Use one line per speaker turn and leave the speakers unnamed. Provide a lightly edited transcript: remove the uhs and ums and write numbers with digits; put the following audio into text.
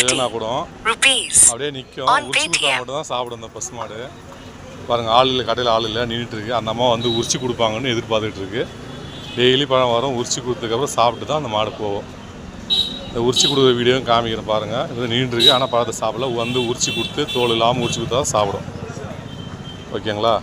இல்லைன்னா கூட அப்படியே நிற்கும். உரிச்சு கொடுத்தா மட்டும் தான் சாப்பிடும் அந்த பசுமாடு. பாருங்கள், ஆள் இல்லை, கடையில் ஆள் இல்லை, நின்றுட்டுருக்கு. அந்த அம்மா வந்து உரிச்சு கொடுப்பாங்கன்னு எதிர்பார்த்துட்டு இருக்கு. டெய்லி பழம் வரும், உரிச்சு கொடுத்ததுக்கப்புறம் சாப்பிட்டு தான் அந்த மாடு போகும். இந்த உரிச்சு கொடுக்குற வீடியோவும் காமிக்கிறேன் பாருங்கள். இது நின்றுருக்கு, ஆனால் பழத்தை சாப்பிடல. வந்து உரிச்சு கொடுத்து தோல் இல்லாமல் உரிச்சு கொடுத்தா தான் சாப்பிடும். ஓகேங்களா?